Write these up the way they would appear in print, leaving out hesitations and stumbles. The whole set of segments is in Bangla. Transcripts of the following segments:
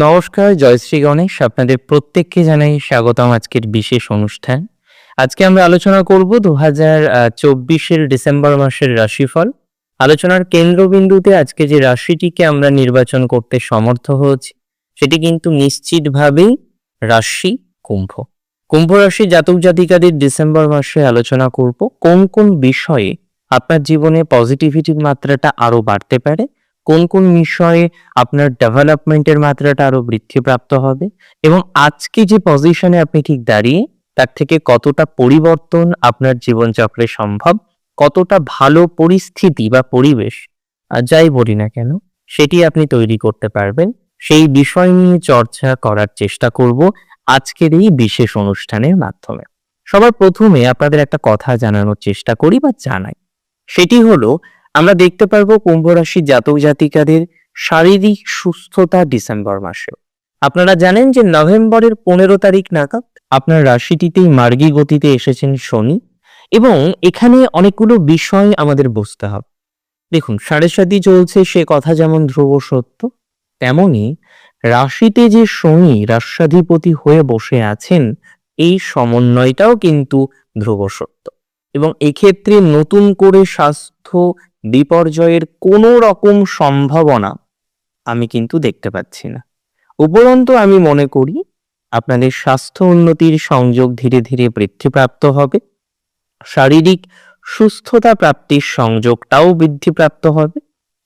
নমস্কার, জয়শ্রী গণেশ। আপনাদের প্রত্যেককে জানাই স্বাগতম আজকের বিশেষ অনুষ্ঠান। আজকে আমরা আলোচনা করব ২০২৪-এর ডিসেম্বর মাসের রাশিফল। আলোচনার কেন্দ্রবিন্দুতে আজকে যে রাশিটিকে আমরা নির্বাচন করতে সমর্থ হয়েছি, সেটি কিন্তু নিশ্চিতভাবেই রাশি কুম্ভ। কুম্ভ রাশি জাতক জাতিকাদের ডিসেম্বর মাসে আলোচনা করব কোন কোন বিষয়ে আপনার জীবনে পজিটিভিটির মাত্রাটা আরো বাড়তে পারে, কোন কোন বিষয়ে আপনার ডেভেলপমেন্টের মাত্রাটা আরো বৃদ্ধিপ্রাপ্ত হবে, এবং আজকে যে পজিশনে আপনি ঠিক দাঁড়িয়ে তার থেকে কতটা পরিবর্তন আপনার জীবনচক্রে সম্ভব, কতটা ভালো পরিস্থিতি বা পরিবেশ যাই বলি না কেন সেটি আপনি তৈরি করতে পারবেন, সেই বিষয় নিয়ে চর্চা করার চেষ্টা করব আজকের এই বিশেষ অনুষ্ঠানের মাধ্যমে। সবার প্রথমে আপনাদের একটা কথা জানানোর চেষ্টা করি বা জানাই, সেটি হলো আমরা দেখতে পারবো কুম্ভ রাশি জাতক জাতিকাদের শারীরিক সুস্থতা ডিসেম্বর মাসে। আপনারা জানেন যে নভেম্বরের 15 তারিখ নাগাদ আপনার রাশিটিতেই মার্গী গতিতে এসেছেন শনি, এবং এখানে অনেকগুলো বিষয় আমাদের বুঝতে হবে। দেখুন, 7.5 চলছে, সে কথা যেমন ধ্রুব সত্য, তেমনি রাশিতে যে শনি রাষ্ট্রাধিপতি হয়ে বসে আছেন, এই সমন্বয়টাও কিন্তু ধ্রুব সত্য। এবং এক্ষেত্রে নতুন করে স্বাস্থ্য বিপর্যয়ের কোনো রকম সম্ভাবনা আমি কিন্তু দেখতে পাচ্ছি না। উপরন্তু আমি মনে করি আপনাদের স্বাস্থ্য উন্নতির সংযোগ ধীরে ধীরে বৃদ্ধিপ্রাপ্ত হবে, শারীরিক সুস্থতা প্রাপ্তির সংযোগটাও বৃদ্ধিপ্রাপ্ত হবে।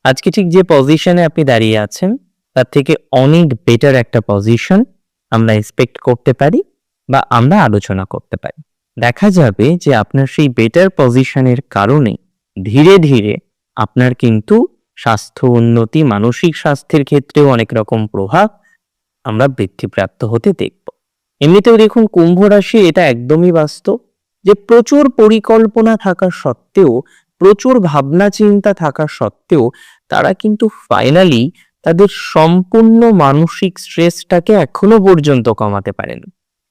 আজকে ঠিক যে পজিশনে আপনি দাঁড়িয়ে আছেন তার থেকে অনেক বেটার একটা পজিশন আমরা এক্সপেক্ট করতে পারি বা আমরা আলোচনা করতে পারি। দেখা যাবে যে আপনার সেই বেটার পজিশনের কারণে ধীরে ধীরে আপনার কিন্তু স্বাস্থ্য উন্নতি, মানসিক স্বাস্থ্যের ক্ষেত্রেও অনেক রকম প্রভাব আমরা বৃদ্ধিপ্রাপ্ত হতে দেখব। এমনিতেও দেখুন, কুম্ভ রাশি এটা একদমই বাস্তব যে প্রচুর পরিকল্পনা থাকা সত্ত্বেও, প্রচুর ভাবনা চিন্তা থাকা সত্ত্বেও তারা কিন্তু ফাইনালি তাদের সম্পূর্ণ মানসিক স্ট্রেসটাকে এখনো পর্যন্ত কমাতে পারেন।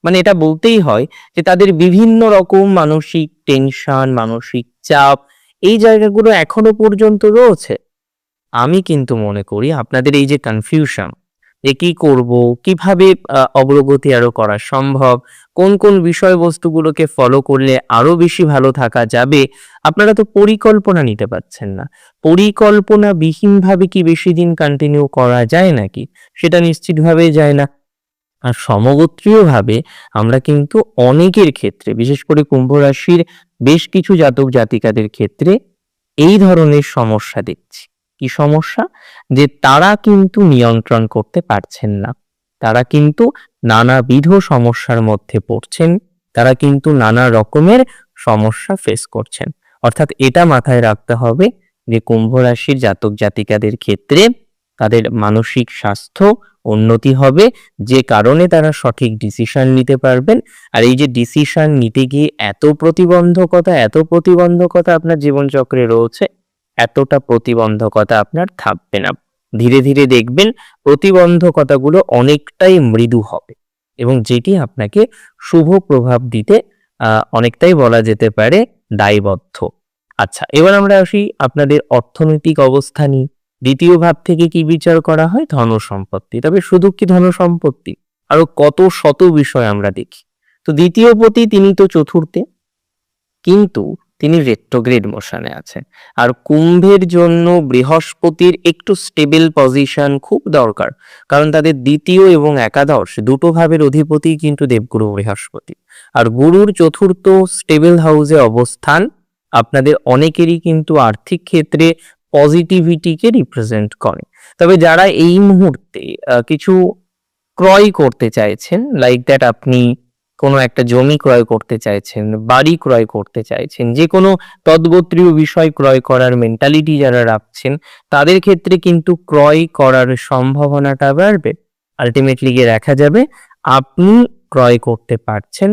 মানে এটা বলতেই হয় যে তাদের বিভিন্ন রকম মানসিক টেনশন, মানসিক চাপ, এই জায়গাগুলো এখনো পর্যন্ত রয়েছে। আমি কিন্তু মনে করি আপনাদের এই যে কনফিউশন, যে কি করব, কিভাবে অগ্রগতি আরো করা সম্ভব, কোন কোন বিষয়বস্তুগুলোকে ফলো করলে আরো বেশি ভালো থাকা যাবে, আপনারা তো পরিকল্পনা নিতে পারছেন না। পরিকল্পনা বিহীনভাবে কি বেশি দিন কন্টিনিউ করা যায় নাকি? সেটা নিশ্চিতভাবে যায় না। আর সমগোত্রীয়ভাবে আমরা কিন্তু অনেকের ক্ষেত্রে, বিশেষ করে কুম্ভ রাশির বেশ কিছু জাতক জাতিকাদের ক্ষেত্রে এই ধরনের সমস্যা দেখছি। কি সমস্যা? যে তারা কিন্তু নিয়ন্ত্রণ করতে পারছেন না, তারা কিন্তু নানাবিধ সমস্যার মধ্যে পড়ছেন, তারা কিন্তু নানা রকমের সমস্যা ফেস করছেন। অর্থাৎ এটা মাথায় রাখতে হবে যে কুম্ভ রাশির জাতক জাতিকাদের ক্ষেত্রে তাদের মানসিক স্বাস্থ্য উন্নতি হবে, যে কারণে তারা সঠিক ডিসিশন নিতে পারবেন। আর এই যে ডিসিশন নিতে গিয়ে এত প্রতিবন্ধকতা আপনার জীবনচক্রে রয়েছে, এতটা প্রতিবন্ধকতা আপনার থাকবে না। ধীরে ধীরে দেখবেন প্রতিবন্ধকতাগুলো অনেকটাই মৃদু হবে, এবং যেটি আপনাকে শুভ প্রভাব দিতে অনেকটাই বলা যেতে পারে দায়বদ্ধ। আচ্ছা, এবার আমরা আসি আপনাদের অর্থনৈতিক অবস্থা নিয়ে। দ্বিতীয় ভাব থেকে কি বিচার করা হয়? ধন সম্পত্তি। তবে শুধু কি ধন সম্পত্তি, আরো কত শত বিষয় আমরা দেখি। তো দ্বিতীয় পতি তিনি তো চতুর্থে, কিন্তু তিনি রেট্রোগ্রেড মোশনে আছেন। আর কুম্ভের জন্য বৃহস্পতির একটু স্টেবল পজিশন খুব দরকার, কারণ তাদের দ্বিতীয় এবং একাদশ দুটো ভাবের অধিপতি কিন্তু দেবগুরু বৃহস্পতি। আর গুরুর চতুর্থ স্টেবল হাউসে অবস্থান আপনাদের অনেকেরই কিন্তু আর্থিক ক্ষেত্রে পজিটিভিটিকে রিপ্রেজেন্ট করে। তবে যারা এই মুহূর্তে কিছু ক্রয় করতে চাইছেন, লাইক দ্যাট আপনি কোনো একটা জমি ক্রয় করতে চাইছেন, বাড়ি ক্রয় করতে চাইছেন, যে কোনো তদ্গোত্রীয় বিষয় ক্রয় করার মেন্টালিটি যারা রাখছেন, তাদের ক্ষেত্রে কিন্তু ক্রয় করার সম্ভাবনাটা বাড়বে। আলটিমেটলি গিয়ে দেখা যাবে আপনি ক্রয় করতে পারছেন,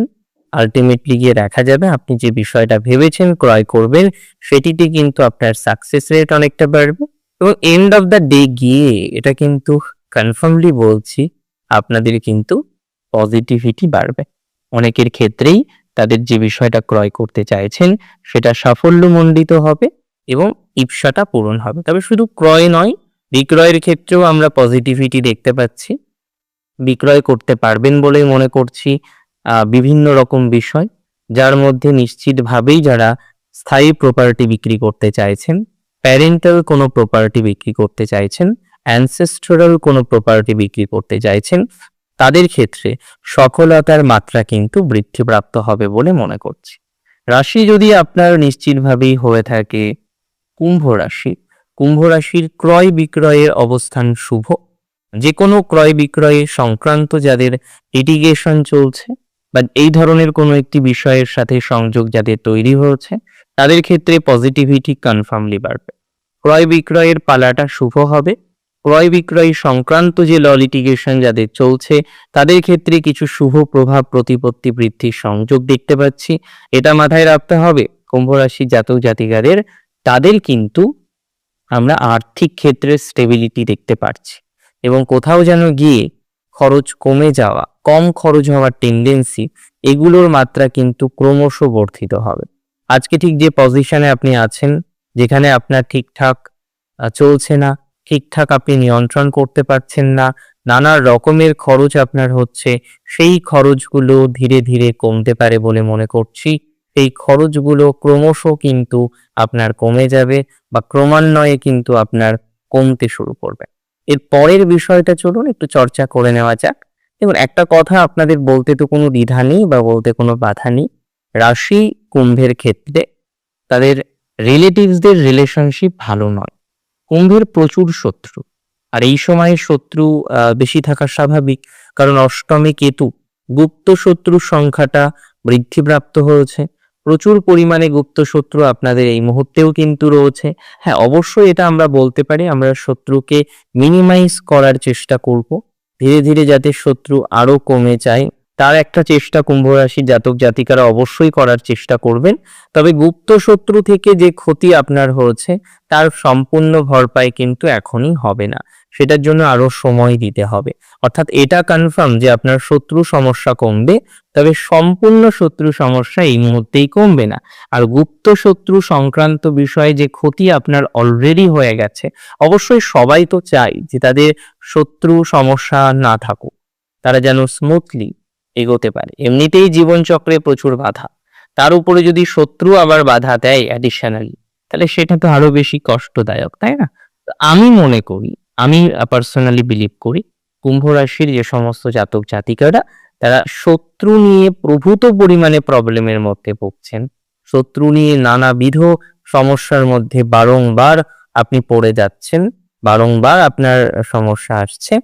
আলটিমেটলি গিয়ে দেখা যাবে আপনি যে বিষয়টা ভেবেছেন ক্রয় করবেন, সেটিতে কিন্তু আপনার সাকসেস রেট অনেকটা বাড়বে। এবং এন্ড অফ দ্য ডে গিয়ে এটা কিন্তু কনফার্মলি বলছি, আপনাদের কিন্তু পজিটিভিটি বাড়বে। অনেকের ক্ষেত্রেই তাদের যে বিষয়টা ক্রয় করতে চাইছেন সেটা সাফল্যমণ্ডিত হবে এবং ইপ্সাটা পূরণ হবে। তবে শুধু ক্রয় নয়, বিক্রয়ের ক্ষেত্রেও আমরা পজিটিভিটি দেখতে পাচ্ছি। বিক্রয় করতে পারবেন বলেই মনে করছি বিভিন্ন রকম বিষয়, যার মধ্যে নিশ্চিতভাবেই যারা স্থায়ী প্রপার্টি বিক্রি করতে চাইছেন, প্যারেন্টাল কোনো প্রপার্টি বিক্রি করতে চাইছেন, অ্যানসেস্টরাল কোনো প্রপার্টি বিক্রি করতে চাইছেন, তাদের ক্ষেত্রে সফলতার মাত্রা কিন্তু বৃদ্ধিপ্রাপ্ত হবে বলে মনে করছি। রাশি যদি আপনার নিশ্চিতভাবেই হয়ে থাকে কুম্ভ রাশি, কুম্ভ রাশির ক্রয় বিক্রয়ের অবস্থান শুভ। যে কোনো ক্রয় বিক্রয়ে সংক্রান্ত যাদের লিটিগেশন চলছে বা এই ধরনের কোনো একটি বিষয়ের সাথে সংযোগ যাদের তৈরি হয়েছে, তাদের ক্ষেত্রে পজিটিভিটি কনফার্মলি বাড়বে। ক্রয় বিক্রয়ের পালাটা শুভ হবে। ক্রয় বিক্রয় সংক্রান্ত যে ল লিটিগেশন যাদের চলছে, তাদের ক্ষেত্রে কিছু শুভ প্রভাব প্রতিপত্তি বৃদ্ধির সংযোগ দেখতে পাচ্ছি। এটা মাথায় রাখতে হবে কুম্ভ রাশি জাতক জাতিকাদের, তাদের কিন্তু আমরা আর্থিক ক্ষেত্রে স্টেবিলিটি দেখতে পাচ্ছি এবং কোথাও যেন গিয়ে খরচ কমে যাওয়া, কম খরচ হওয়ার টেন্ডেন্সি, এগুলোর মাত্রা কিন্তু ক্রমশ বর্ধিত হবে। আজকে ঠিক যে পজিশনে আপনি আছেন, যেখানে আপনার ঠিকঠাক চলছে না, ঠিকঠাক আপনি নিয়ন্ত্রণ করতে পারছেন না, নানা রকমের খরচ আপনার হচ্ছে, সেই খরচগুলো ধীরে ধীরে কমতে পারে বলে মনে করছি। এই খরচগুলো ক্রমশ কিন্তু আপনার কমে যাবে বা ক্রমান্বয়ে কিন্তু আপনার কমতে শুরু করবে। এর পরের বিষয়টা চলুন একটু চর্চা করে নেওয়া যাক। দেখুন, একটা কথা আপনাদের বলতে তো কোনো দ্বিধা নেই বা বলতে কোনো বাধা নেই। রাশি কুম্ভের ক্ষেত্রে তাদের রিলেটিভসদের রিলেশনশিপ ভালো নয়। কুম্ভের প্রচুর শত্রু, আর এই সময়ে শত্রু বেশি থাকা স্বাভাবিক, কারণ অষ্টমে কেতু, গুপ্ত শত্রুর সংখ্যাটা বৃদ্ধিপ্রাপ্ত হয়েছে। প্রচুর পরিমাণে গুপ্ত শত্রু আপনাদের এই মুহূর্তেও কিন্তু রয়েছে। হ্যাঁ, অবশ্যই এটা আমরা বলতে পারি, আমরা শত্রুকে মিনিমাইজ করার চেষ্টা করব, ধীরে ধীরে যাতে শত্রু আরো কমে যায় তার একটা চেষ্টা কুম্ভ রাশির জাতক জাতিকারা অবশ্যই করার চেষ্টা করবেন। তবে গুপ্ত শত্রু থেকে যে ক্ষতি আপনার হয়েছে তার সম্পূর্ণ ভরপাই কিন্তু এখনই হবে না, সেটার জন্য আরো সময় দিতে হবে। অর্থাৎ এটা কনফার্ম যে আপনার শত্রু সমস্যা কমবে, তবে সম্পূর্ণ শত্রু সমস্যা এই মুহূর্তেই কমবে না। আর গুপ্ত শত্রু সংক্রান্ত বিষয়ে যে ক্ষতি আপনার অলরেডি হয়ে গেছে, অবশ্যই সবাই তো চায় যে তাদের শত্রু সমস্যা না থাকুক, তারা যেন স্মুথলি এগোতে পারে। এমনিতেই জীবনচক্রে প্রচুর বাধা, তার উপরে যদি শত্রু আবার বাধা দেয় অ্যাডিশনালি, তাহলে সেটা তো আরো বেশি কষ্টদায়ক, তাই না? আমি মনে করি, আমি পার্সোনালি বিলিভ করি, কুম্ভ রাশির যে সমস্ত জাতক জাতিকারা তারা শত্রু নিয়ে প্রভূত পরিমাণে প্রবলেমের মধ্যে ভুগছেন, শত্রু নিয়ে নানাবিধ সমস্যার মধ্যে বারংবার আপনি পড়ে যাচ্ছেন, বারংবার আপনার সমস্যা আসছে,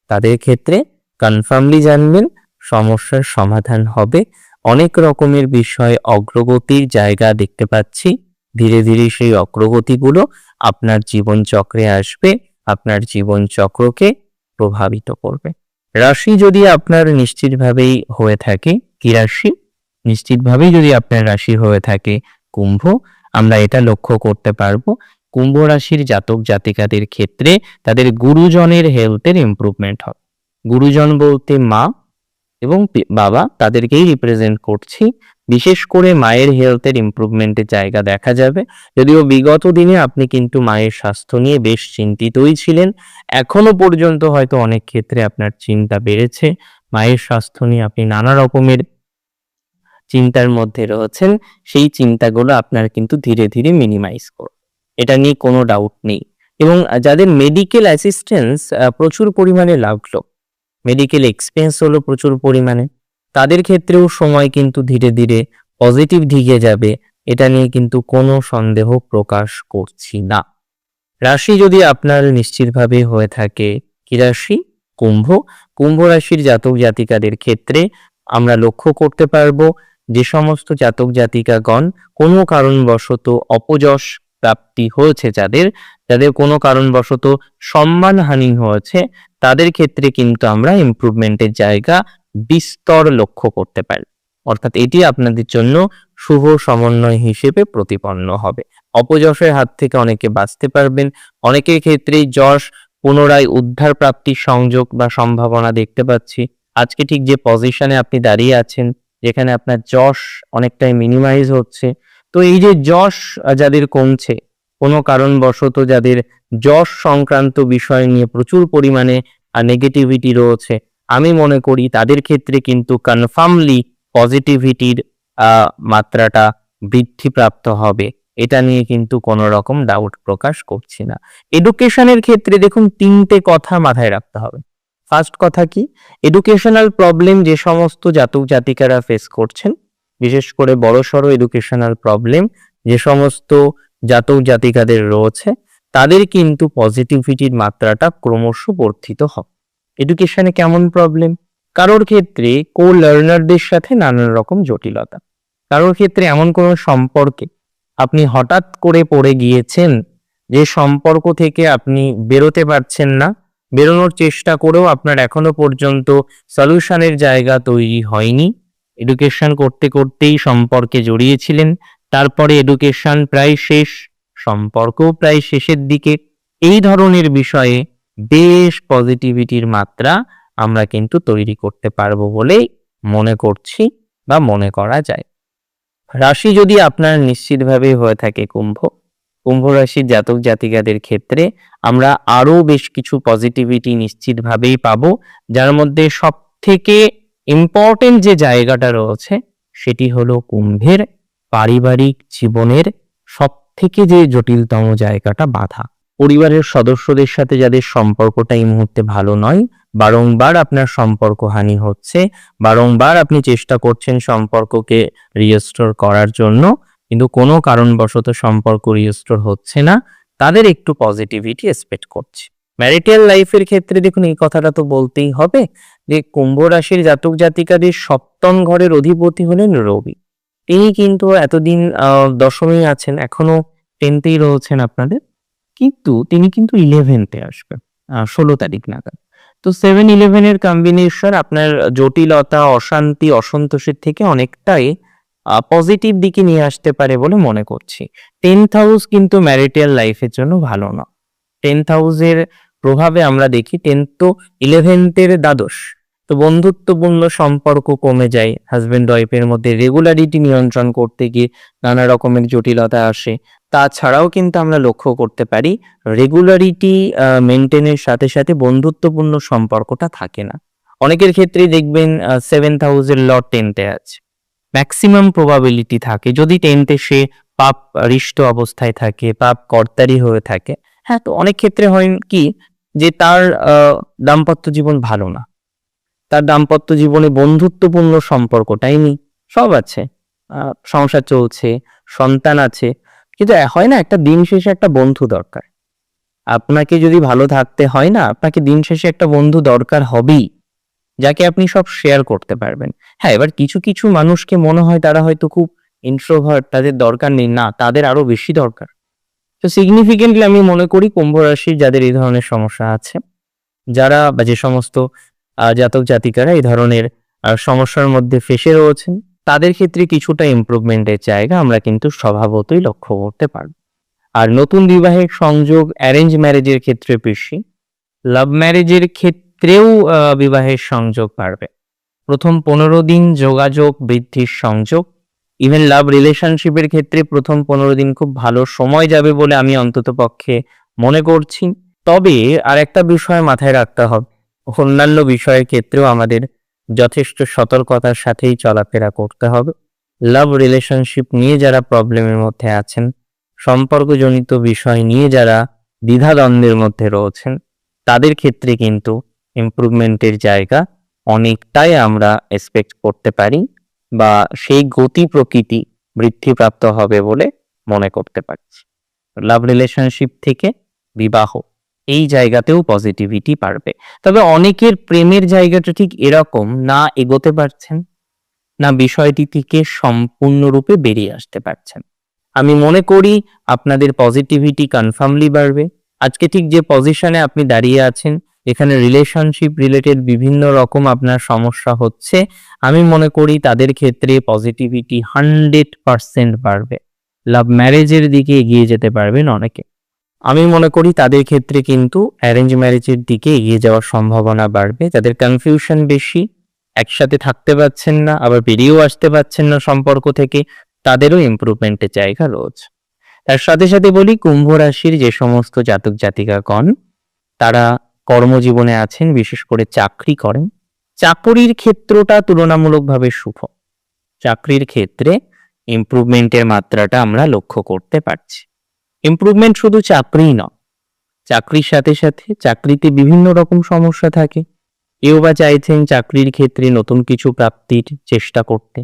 তাদের ক্ষেত্রে কনফার্মলি জানবেন সমস্যার সমাধান হবে। অনেক রকমের বিষয়ে অগ্রগতির জায়গা দেখতে পাচ্ছি। ধীরে ধীরে সেই অগ্রগতিগুলো আপনার জীবন চক্রে আসবে, আপনার জীবন চক্রকে প্রভাবিত করবে। রাশি যদি আপনার নিশ্চিতভাবেই হয়ে থাকে, কি রাশি? নিশ্চিতভাবেই যদি আপনার রাশি হয়ে থাকে কুম্ভ, আমরা এটা লক্ষ্য করতে পারবো কুম্ভ রাশির জাতক জাতিকাদের ক্ষেত্রে তাদের গুরুজনের হেলথের ইমপ্রুভমেন্ট হবে। গুরুজন বলতে মা এবং বাবা, তাদেরকেই রিপ্রেজেন্ট করছি। বিশেষ করে মায়ের হেলথের ইমপ্রুভমেন্টের জায়গা দেখা যাবে। যদিও বিগত দিনে আপনি কিন্তু মায়ের স্বাস্থ্য নিয়ে বেশ চিন্তিতই ছিলেন, এখনো পর্যন্ত হয়তো অনেক ক্ষেত্রে আপনার চিন্তা বেড়েছে, মায়ের স্বাস্থ্য নিয়ে আপনি নানা রকমের চিন্তার মধ্যে রয়েছেন। সেই চিন্তাগুলো আপনার কিন্তু ধীরে ধীরে মিনিমাইজ করুন, এটা নিয়ে কোনো ডাউট নেই। এবং যাদের মেডিকেল অ্যাসিস্ট্যান্স প্রচুর পরিমাণে লাগলো, মেডিকেল এক্সপেন্স হলো প্রচুর পরিমাণে, তাদের ক্ষেত্রেও সময় কিন্তু ধীরে ধীরে পজিটিভ দিকে যাবে, এটা নিয়ে কিন্তু কোনো সন্দেহ প্রকাশ করছি না। রাশি যদি আপনার নিশ্চিতভাবে হয়ে থাকে কি রাশি? কুম্ভ। কুম্ভ রাশির জাতক জাতিকাদের ক্ষেত্রে আমরা লক্ষ্য করতে পারবো যে সমস্ত জাতক জাতিকাগণ কোনো কারণবশত অপযশ প্রাপ্তি হয়েছে, যাদের যাদের কোনো কারণবশত সম্মানহানি হয়েছে, তাদের ক্ষেত্রে কিন্তু আমরা ইমপ্রুভমেন্টের জায়গা বিস্তর লক্ষ্য করতে পারি। অর্থাৎ এটি আপনাদের জন্য শুভ সমন্বয় হিসেবে প্রতিপন্ন হবে। অপযশের হাত থেকে অনেকে বাঁচতে পারবেন, অনেকের ক্ষেত্রেই যশ পুনরায় উদ্ধার প্রাপ্তির সংযোগ বা সম্ভাবনা দেখতে পাচ্ছি। আজকে ঠিক যে পজিশনে আপনি দাঁড়িয়ে আছেন, যেখানে আপনার যশ অনেকটাই মিনিমাইজ হচ্ছে, তো এই যে যশ যাদের কমছে, কোনো কারণবশত যাদের যশ সংক্রান্ত বিষয় নিয়ে প্রচুর পরিমাণে নেগেটিভিটি রয়েছে, আমি মনে করি তাদের ক্ষেত্রে কিন্তু কনফার্মলি পজিটিভিটির মাত্রাটা বৃদ্ধিপ্রাপ্ত হবে, এটা নিয়ে কিন্তু কোনো রকম ডাউট প্রকাশ করছি না। এডুকেশনের ক্ষেত্রে দেখুন 3টে কথা মাথায় রাখতে হবে। ফার্স্ট কথা কি, এডুকেশনাল প্রবলেম যে সমস্ত জাতক জাতিকারা ফেস করছেন, বিশেষ করে বড়সড় এডুকেশনাল প্রবলেম যে সমস্ত জাতক জাতিকাদের রয়েছে, তাদের কিন্তু পজিটিভিটির মাত্রাটা ক্রমশ বর্ধিত হবে। এডুকেশনে কেমন প্রবলেম? কারোর ক্ষেত্রে কো লার্নারদের সাথে নানান রকম জটিলতা, কারোর ক্ষেত্রে এমন কোনো সম্পর্কে আপনি হঠাৎ করে পড়ে গিয়েছেন যে সম্পর্ক থেকে আপনি বেরোতে পারছেন না, বেরোনোর চেষ্টা করেও আপনার এখনো পর্যন্ত সলিউশনের জায়গা তৈরি হয়নি। এডুকেশন করতে করতেই সম্পর্কে জড়িয়েছিলেন, তারপরে এডুকেশন প্রায় শেষ, সম্পর্কও প্রায় শেষের দিকে। এই ধরনের বিষয়ে বেশ পজিটিভিটির মাত্রা আমরা কিন্তু তৈরি করতে পারবো বলেই মনে করছি বা মনে করা যায়। রাশি যদি আপনার নিশ্চিতভাবে হয়ে থাকে কুম্ভ রাশির জাতক জাতিকাদের ক্ষেত্রে আমরা আরো বেশ কিছু পজিটিভিটি নিশ্চিতভাবেই পাবো, যার মধ্যে সব থেকে ইম্পর্টেন্ট যে জায়গাটা রয়েছে সেটি হলো কুম্ভের পারিবারিক জীবনের সব থেকে যে জটিলতম জায়গাটা বাধা। পরিবারের সদস্যদের সাথে যাদের সম্পর্কটা এই মুহূর্তে ভালো নয়, বারংবার আপনার সম্পর্ক হানি হচ্ছে, বারংবার আপনি চেষ্টা করছেন সম্পর্ককে রিস্টোর করার জন্য, কিন্তু কোনো কারণবশত সম্পর্ক রিস্টোর হচ্ছে না, তাদের একটু পজিটিভিটি এক্সপেক্ট করছে। ম্যারিটাল লাইফের ক্ষেত্রে দেখুন এই কথাটা তো বলতেই হবে যে কুম্ভ রাশির জাতক জাতিকাদের সপ্তম ঘরের অধিপতি হলেন রবি। তিনি কিন্তু এতদিন দশমী আছেন, এখনো 10তেই রয়েছেন আপনাদের, কিন্তু তিনি কিন্তু 11তে আসবেন 16 তারিখ নাগাদ। তো 7-11 কম্বিনেশন আপনার জটিলতা, অশান্তি, অসন্তোষের থেকে অনেকটাই পজিটিভ দিকে নিয়ে আসতে পারে বলে মনে করছি। 10th হাউস কিন্তু ম্যারিটাল লাইফের জন্য ভালো না। 10th হাউসের প্রভাবে আমরা দেখি 10th তো 11th এর দ্বাদশ, তো বন্ধুত্বপূর্ণ সম্পর্ক কমে যায়, হাজবেন্ড ওয়াইফের মধ্যে রেগুলারিটি নিয়ন্ত্রণ করতে গিয়ে নানা রকমের জটিলতা আসে। তাছাড়াও কিন্তু আমরা লক্ষ্য করতে পারি রেগুলারিটি মেনটেনের সাথে সাথে বন্ধুত্বপূর্ণ সম্পর্কটা থাকে না। অনেকের ক্ষেত্রেই দেখবেন 7th হাউসের লর্ড 10তে আছে, ম্যাক্সিমাম প্রবাবিলিটি থাকে যদি 10তে সে পাপ রিষ্ট অবস্থায় থাকে, পাপ কর্তারি হয়ে থাকে। হ্যাঁ, তো অনেক ক্ষেত্রে হয় কি যে তার দাম্পত্য জীবন ভালো না, তার দাম্পত্য জীবনে বন্ধুত্বপূর্ণ সম্পর্কটাই নেই, সব আছে, সংসার চলছে, সন্তান আছে, কিন্তু হয় না একটা দিন শেষে একটা বন্ধু দরকার। আপনাকে যদি ভালো থাকতে হয় না, আপনাকে দিন শেষে একটা বন্ধু দরকার হবেই, যাকে আপনি সব শেয়ার করতে পারবেন। হ্যাঁ, এবার কিছু কিছু মানুষকে মনে হয় তারা হয়তো খুব ইন্ট্রোভার্ট, তাদের দরকার নেই, না, তাদের আরো বেশি দরকার। তো সিগনিফিকেন্টলি আমি মনে করি কুম্ভ রাশির যাদের এই ধরনের সমস্যা আছে, যারা বা যে সমস্ত জাতক জাতিকারা এই ধরনের সমস্যার মধ্যে ফেসে রয়েছেন, তাদের ক্ষেত্রে কিছুটা ইমপ্রুভমেন্টের জায়গা আমরা কিন্তু স্বভাবতই লক্ষ্য করতে পারব। আর নতুন বিবাহের সংযোগ অ্যারেঞ্জ ম্যারেজের ক্ষেত্রে বেশি, লাভ ম্যারেজের ক্ষেত্রেও বিবাহের সংযোগ বাড়বে। প্রথম 15 দিন যোগাযোগ বৃদ্ধির সংযোগ, ইভেন লাভ রিলেশনশিপের ক্ষেত্রে প্রথম 15 দিন খুব ভালো সময় যাবে বলে আমি অন্তত পক্ষে মনে করছি। তবে আর একটা বিষয় মাথায় রাখতে হবে, অন্যান্য বিষয়ের ক্ষেত্রেও আমাদের যথেষ্ট সতর্কতার সাথেই চলাফেরা করতে হবে। লাভ রিলেশনশিপ নিয়ে যারা প্রবলেমের মধ্যে আছেন, সম্পর্কজনিত বিষয় নিয়ে যারা দ্বিধাদ্বন্দ্বের মধ্যে রয়েছেন, তাদের ক্ষেত্রে কিন্তু ইমপ্রুভমেন্টের জায়গা অনেকটাই আমরা এক্সপেক্ট করতে পারি, বা সেই গতি প্রকৃতি বৃদ্ধিপ্রাপ্ত হবে বলে মনে করতে পারছি। লাভ রিলেশনশিপ থেকে বিবাহ, এই জায়গাতেও পজিটিভিটি বাড়বে। তবে অনেকের প্রেমের জায়গাটা ঠিক এরকম, না এগোতে পারছেন, না বিষয়টি থেকে সম্পূর্ণরূপে বেরিয়ে আসতে পারছেন। আমি মনে করি আপনাদের পজিটিভিটি কনফার্মলি বাড়বে। আজকে ঠিক যে পজিশনে আপনি দাঁড়িয়ে আছেন, এখানে রিলেশনশিপ রিলেটেড বিভিন্ন রকম আপনার সমস্যা হচ্ছে, আমি মনে করি তাদের ক্ষেত্রে পজিটিভিটি 100% বাড়বে। লাভ ম্যারেজের দিকে এগিয়ে যেতে পারবেন অনেকে। আমি মনে করি তাদের ক্ষেত্রে কিন্তু অ্যারেঞ্জ ম্যারেজের দিকে এগিয়ে যাওয়ার সম্ভাবনা বাড়বে। যাদের কনফিউশন বেশি, একসাথে থাকতে পারছেন না, আবার বেরিয়েও আসতে পারছেন না সম্পর্ক থেকে, তাদেরও ইমপ্রুভমেন্টের জায়গা রয়েছে। তার সাথে সাথে বলি, কুম্ভ রাশির যে সমস্ত জাতক জাতিকাগণ তারা কর্মজীবনে আছেন, বিশেষ করে চাকরি করেন, চাকরির ক্ষেত্রটা তুলনামূলকভাবে শুভ। চাকরির ক্ষেত্রে ইমপ্রুভমেন্টের মাত্রাটা আমরা লক্ষ্য করতে পারছি। ইমপ্রুভমেন্ট শুধু চাকরিই নয়, চাকরির সাথে সাথে চাকরিতে বিভিন্ন রকম সমস্যা থাকে। কেউ বা চাইছেন চাকরির ক্ষেত্রে নতুন কিছু প্রাপ্তির চেষ্টা করতে,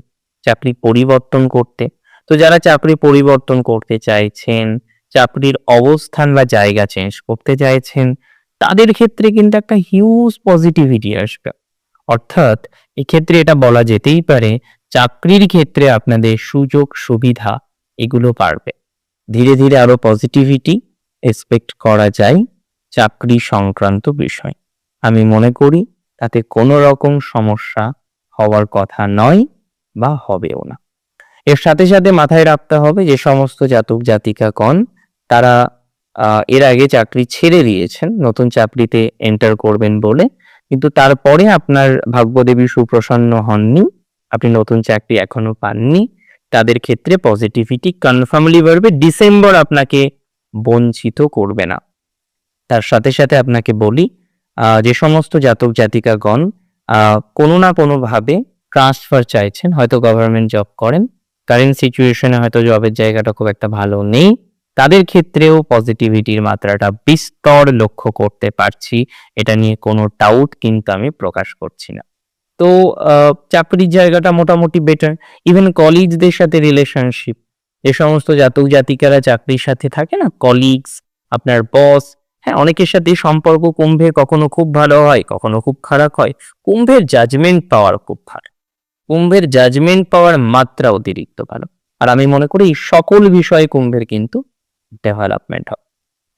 চাকরি পরিবর্তন করতে। তো যারা চাকরি পরিবর্তন করতে চাইছেন, চাকরির অবস্থান বা জায়গা চেঞ্জ করতে চাইছেন, তাদের ক্ষেত্রে কিন্তু একটা হিউজ পজিটিভিটি আসবে। অর্থাৎ এক্ষেত্রে এটা বলা যেতেই পারে চাকরির ক্ষেত্রে আপনাদের সুযোগ সুবিধা এগুলো বাড়বে। ধীরে ধীরে আরো পজিটিভিটি এক্সপেক্ট করা যায় চাকরি সংক্রান্ত বিষয়। আমি মনে করি তাতে কোনো রকম সমস্যা হওয়ার কথা নয় বা হবেও না। এর সাথে সাথে মাথায় রাখতে হবে যে সমস্ত জাতক জাতিকাগণ তারা এর আগে চাকরি ছেড়ে দিয়েছেন নতুন চাকরিতে এন্টার করবেন বলে, কিন্তু তারপরে আপনার ভাগ্যদেবী সুপ্রসন্ন হননি, আপনি নতুন চাকরি এখনো পাননি, তাদের ক্ষেত্রে পজিটিভিটি কনফার্মলি বাড়বে। ডিসেম্বর আপনাকে বঞ্চিত করবে না। তার সাথে সাথে আপনাকে বলি যে সমস্ত জাতক জাতিকাগণ কোনো না কোনোভাবে ট্রান্সফার চাইছেন, হয়তো গভর্নমেন্ট জব করেন, কারেন্ট সিচুয়েশনে হয়তো জবের জায়গাটা খুব একটা ভালো নেই, তাদের ক্ষেত্রেও পজিটিভিটির মাত্রাটা বিস্তর লক্ষ্য করতে পারছি। এটা নিয়ে কোনো ডাউট কিন্তু আমি প্রকাশ করছি না। তো চাকরির জায়গাটা মোটামুটি বেটার। ইভেন কলিগসদের সাথে রিলেশনশিপ, যে সমস্ত জাতক জাতিকারা চাকরির সাথে থাকে না, কলিগস, আপনার বস, হ্যাঁ, অনেকের সাথে সম্পর্ক কুম্ভে কখনো খুব ভালো হয়, কখনো খুব খারাপ হয়। কুম্ভের জাজমেন্ট পাওয়ার খুব ভালো, কুম্ভের জাজমেন্ট পাওয়ার মাত্রা অতিরিক্ত ভালো। আর আমি মনে করি এই সকল বিষয়ে কুম্ভের কিন্তু ডেভেলপমেন্ট হবে।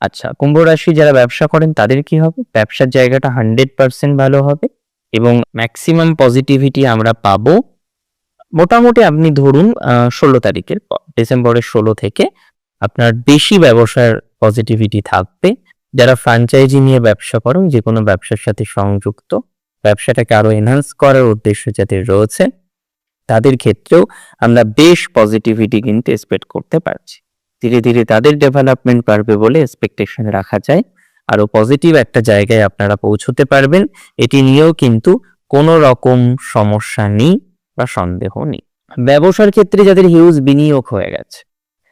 আচ্ছা, কুম্ভ রাশি যারা ব্যবসা করেন তাদের কি হবে? ব্যবসার জায়গাটা 100% ভালো হবে এবং ম্যাক্সিমাম পজিটিভিটি আমরা পাবো মোটামুটি আপনি ধরুন 16 তারিখের পর, ডিসেম্বরের 16 থেকে আপনার বেশি ব্যবসার পজিটিভিটি থাকবে। যারা ফ্র্যাঞ্চাইজি নিয়ে ব্যবসা করেন, যে কোনো ব্যবসার সাথে সংযুক্ত, ব্যবসাটাকে আরো এনহান্স করার উদ্দেশ্য যাদের রয়েছে, তাদের ক্ষেত্রেও আমরা বেশ পজিটিভিটি কিন্তু এক্সপেক্ট করতে পারছি। ধীরে ধীরে তাদের ডেভেলপমেন্ট বাড়বে বলে এক্সপেকটেশন রাখা যায়। আরো পজিটিভ একটা জায়গায় আপনারা পৌঁছতে পারবেন, এটি নিয়েও কিন্তু কোনো রকম সমস্যা নেই বা সন্দেহ নেই। ব্যবসার ক্ষেত্রে যাদের হিউজ বিনিয়োগ হয়ে গেছে,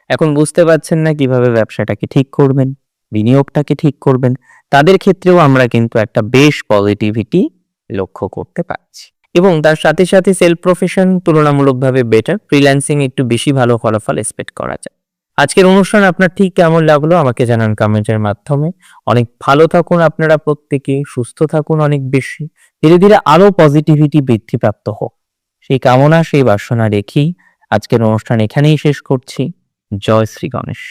এখন বুঝতে পারছেন না কিভাবে ব্যবসাটাকে ঠিক করবেন, বিনিয়োগটাকে ঠিক করবেন, তাদের ক্ষেত্রেও আমরা কিন্তু একটা বেশ পজিটিভিটি লক্ষ্য করতে পারছি। এবং তার সাথে সাথে সেলফ প্রফেশন তুলনামূলকভাবে বেটার, ফ্রিল্যান্সিং একটু বেশি ভালো ফলাফল এক্সপেক্ট করা যায়। আজকের অনুষ্ঠান আপনার ঠিক কেমন লাগলো আমাকে জানান কমেন্টের মাধ্যমে। অনেক ভালো থাকুন আপনারা প্রত্যেকে, সুস্থ থাকুন অনেক বেশি, ধীরে ধীরে আরো পজিটিভিটি বৃদ্ধিপ্রাপ্ত হোক, সেই কামনা সেই বাসনা রেখেই আজকের অনুষ্ঠান এখানেই শেষ করছি। জয় শ্রী গণেশ।